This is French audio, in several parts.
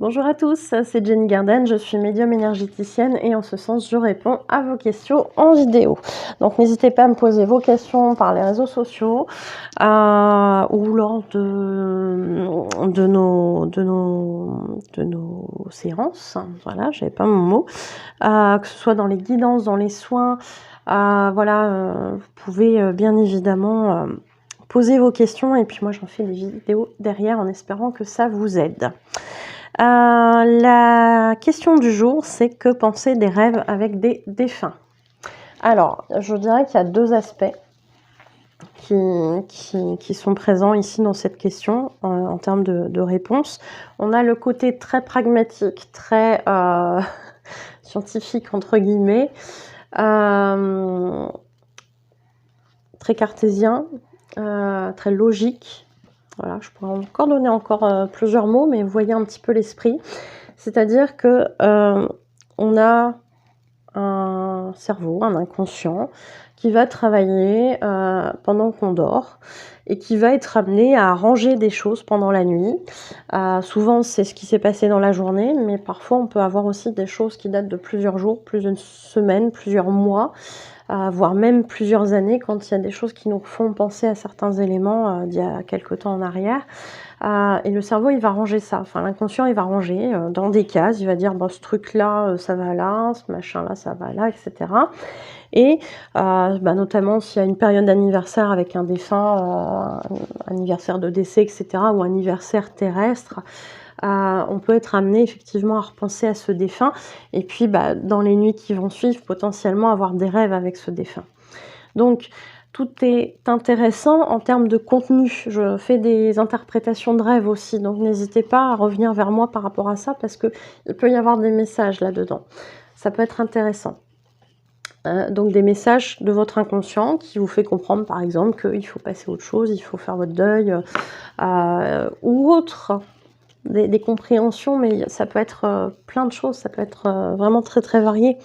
Bonjour à tous, c'est Jenny Garden, je suis médium énergéticienne et en ce sens je réponds à vos questions en vidéo. Donc n'hésitez pas à me poser vos questions par les réseaux sociaux ou lors de nos séances. Voilà, j'avais pas mon mot. Que ce soit dans les guidances, dans les soins, vous pouvez bien évidemment poser vos questions et puis moi j'en fais des vidéos derrière en espérant que ça vous aide. La question du jour, c'est que penser des rêves avec des défunts? Alors, je dirais qu'il y a deux aspects qui sont présents ici dans cette question en termes de réponse. On a le côté très pragmatique, très scientifique entre guillemets, très cartésien, très logique. Voilà, je pourrais encore donner plusieurs mots, mais vous voyez un petit peu l'esprit. C'est-à-dire que on a un cerveau, un inconscient, qui va travailler pendant qu'on dort et qui va être amené à ranger des choses pendant la nuit. Souvent, c'est ce qui s'est passé dans la journée, mais parfois, on peut avoir aussi des choses qui datent de plusieurs jours, plusieurs semaines, plusieurs mois, voire même plusieurs années, quand il y a des choses qui nous font penser à certains éléments d'il y a quelque temps en arrière. Et le cerveau, il va ranger ça. Enfin, l'inconscient, il va ranger dans des cases. Il va dire, bon, ce truc-là, ça va là, ce machin-là, ça va là, etc. Et notamment s'il y a une période d'anniversaire avec un défunt, anniversaire de décès, etc., ou anniversaire terrestre, on peut être amené effectivement à repenser à ce défunt. Et puis, dans les nuits qui vont suivre, potentiellement avoir des rêves avec ce défunt. Donc, tout est intéressant en termes de contenu. Je fais des interprétations de rêves aussi, donc n'hésitez pas à revenir vers moi par rapport à ça, parce qu'il peut y avoir des messages là-dedans. Ça peut être intéressant. Donc des messages de votre inconscient qui vous fait comprendre, par exemple, qu'il faut passer à autre chose, il faut faire votre deuil, ou autre. Des compréhensions, mais ça peut être plein de choses, ça peut être vraiment très très varié.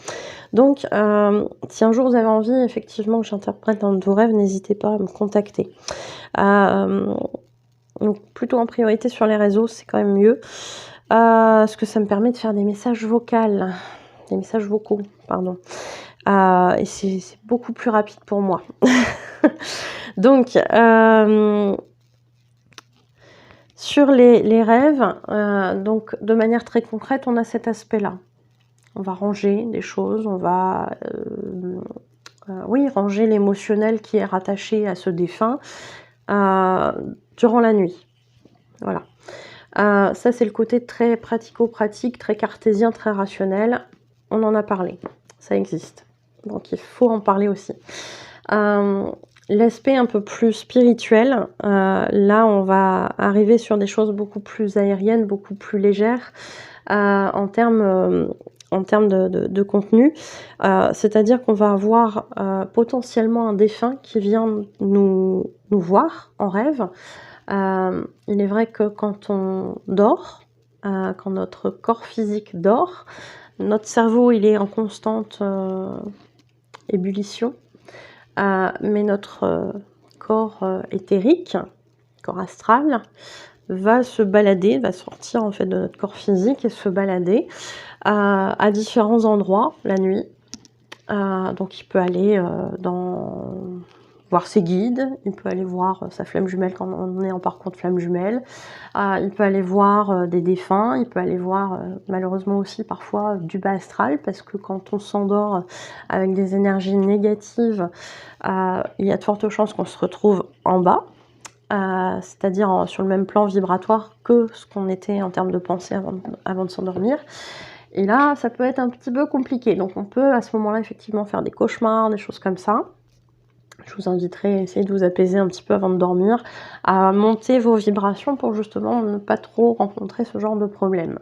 Donc, si un jour vous avez envie effectivement que j'interprète un de vos rêves, n'hésitez pas à me contacter. Donc plutôt en priorité sur les réseaux, c'est quand même mieux, parce que ça me permet de faire des messages vocaux, pardon. Et c'est beaucoup plus rapide pour moi. Donc, sur les rêves, donc de manière très concrète, on a cet aspect-là. On va ranger des choses, on va ranger l'émotionnel qui est rattaché à ce défunt durant la nuit. Voilà. Ça, c'est le côté très pratico-pratique, très cartésien, très rationnel. On en a parlé, ça existe. Donc, il faut en parler aussi. L'aspect un peu plus spirituel, là, on va arriver sur des choses beaucoup plus aériennes, beaucoup plus légères en termes de contenu. C'est-à-dire qu'on va avoir potentiellement un défunt qui vient nous voir en rêve. Il est vrai que quand on dort, quand notre corps physique dort, notre cerveau il est en constante ébullition, mais notre corps éthérique, corps astral, va se balader, va sortir en fait de notre corps physique et se balader à différents endroits la nuit. Donc il peut aller voir ses guides, il peut aller voir sa flamme jumelle quand on est en parcours de flamme jumelle, il peut aller voir des défunts, il peut aller voir malheureusement aussi parfois du bas astral, parce que quand on s'endort avec des énergies négatives, il y a de fortes chances qu'on se retrouve en bas, c'est-à-dire sur le même plan vibratoire que ce qu'on était en termes de pensée avant de s'endormir. Et là, ça peut être un petit peu compliqué. Donc on peut à ce moment-là effectivement faire des cauchemars, des choses comme ça. Je vous inviterai à essayer de vous apaiser un petit peu avant de dormir, à monter vos vibrations pour justement ne pas trop rencontrer ce genre de problème.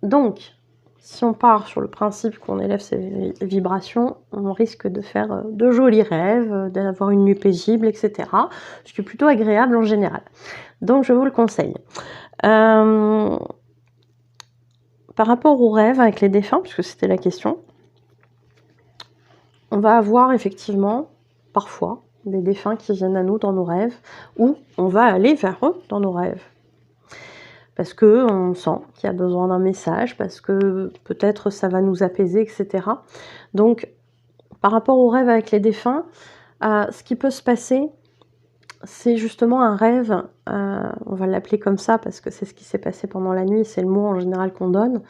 Donc, si on part sur le principe qu'on élève ses vibrations, on risque de faire de jolis rêves, d'avoir une nuit paisible, etc. Ce qui est plutôt agréable en général. Donc je vous le conseille. Par rapport aux rêves avec les défunts, puisque c'était la question, on va avoir effectivement, parfois, des défunts qui viennent à nous dans nos rêves, ou on va aller vers eux dans nos rêves. parce qu'on sent qu'il y a besoin d'un message, parce que peut-être ça va nous apaiser, etc. Donc, par rapport au rêve avec les défunts, ce qui peut se passer, c'est justement un rêve, on va l'appeler comme ça parce que c'est ce qui s'est passé pendant la nuit, c'est le mot en général qu'on donne.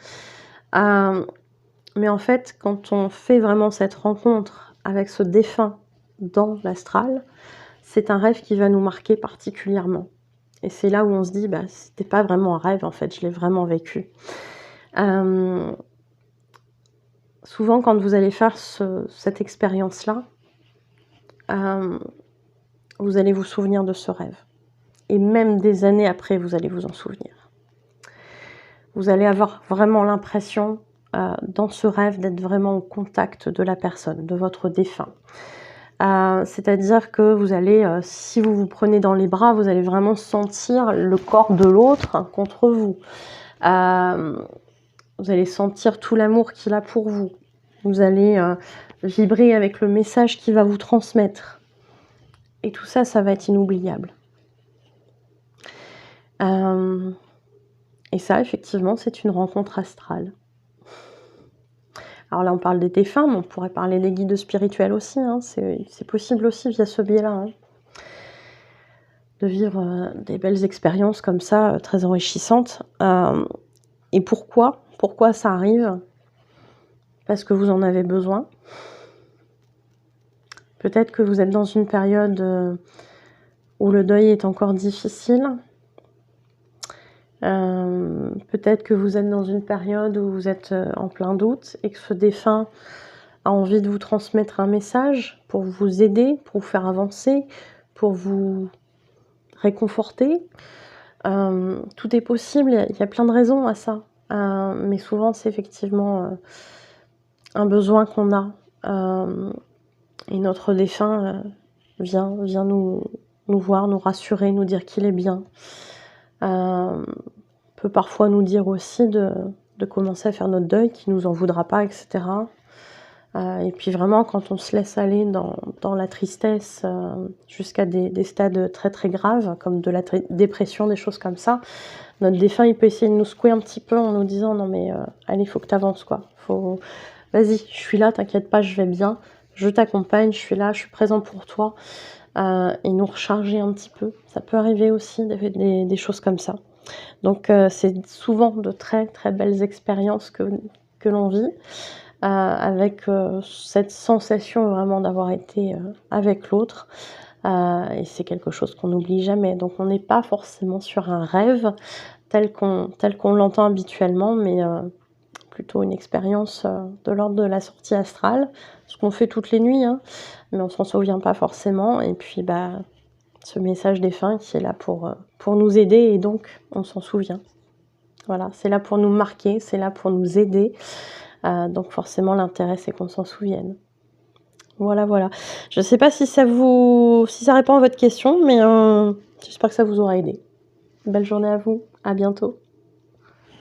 Mais en fait, quand on fait vraiment cette rencontre avec ce défunt dans l'astral, c'est un rêve qui va nous marquer particulièrement. Et c'est là où on se dit, bah, c'était pas vraiment un rêve, en fait, je l'ai vraiment vécu. Souvent, quand vous allez faire cette expérience-là, vous allez vous souvenir de ce rêve. Et même des années après, vous allez vous en souvenir. Vous allez avoir vraiment l'impression, dans ce rêve, d'être vraiment au contact de la personne, de votre défunt. C'est-à-dire que vous allez, si vous vous prenez dans les bras, vous allez vraiment sentir le corps de l'autre contre vous. Vous allez sentir tout l'amour qu'il a pour vous. Vous allez vibrer avec le message qu'il va vous transmettre. Et tout ça, ça va être inoubliable. Et ça, effectivement, c'est une rencontre astrale. Alors là, on parle des défunts, mais on pourrait parler des guides spirituels aussi. Hein. C'est possible aussi via ce biais-là. Hein, de vivre des belles expériences comme ça, très enrichissantes. Et pourquoi ça arrive? Parce que vous en avez besoin. Peut-être que vous êtes dans une période où le deuil est encore difficile. Peut-être que vous êtes dans une période où vous êtes en plein doute et que ce défunt a envie de vous transmettre un message pour vous aider, pour vous faire avancer, pour vous réconforter. Tout est possible, il y a plein de raisons à ça. Mais souvent, c'est effectivement un besoin qu'on a. Et notre défunt vient nous voir, nous rassurer, nous dire qu'il est bien. Peut parfois nous dire aussi de commencer à faire notre deuil, qu'il nous en voudra pas, etc. Et puis vraiment, quand on se laisse aller dans la tristesse jusqu'à des stades très très graves, comme de la dépression, des choses comme ça, notre défunt, il peut essayer de nous secouer un petit peu en nous disant « Non mais allez, il faut que tu avances, quoi. Vas-y, je suis là, t'inquiète pas, je vais bien. Je t'accompagne, je suis là, je suis présent pour toi. » Et nous recharger un petit peu. Ça peut arriver aussi, des choses comme ça. Donc c'est souvent de très très belles expériences que l'on vit, avec cette sensation vraiment d'avoir été avec l'autre. Et c'est quelque chose qu'on n'oublie jamais. Donc on n'est pas forcément sur un rêve tel qu'on l'entend habituellement, mais plutôt une expérience de l'ordre de la sortie astrale, ce qu'on fait toutes les nuits, hein, mais on s'en souvient pas forcément. Et puis ce message défunt qui est là pour nous aider, et donc on s'en souvient. Voilà, c'est là pour nous marquer, c'est là pour nous aider. Donc forcément, l'intérêt, c'est qu'on s'en souvienne. Voilà, voilà. Je ne sais pas si ça répond à votre question, mais j'espère que ça vous aura aidé. Belle journée à vous, à bientôt.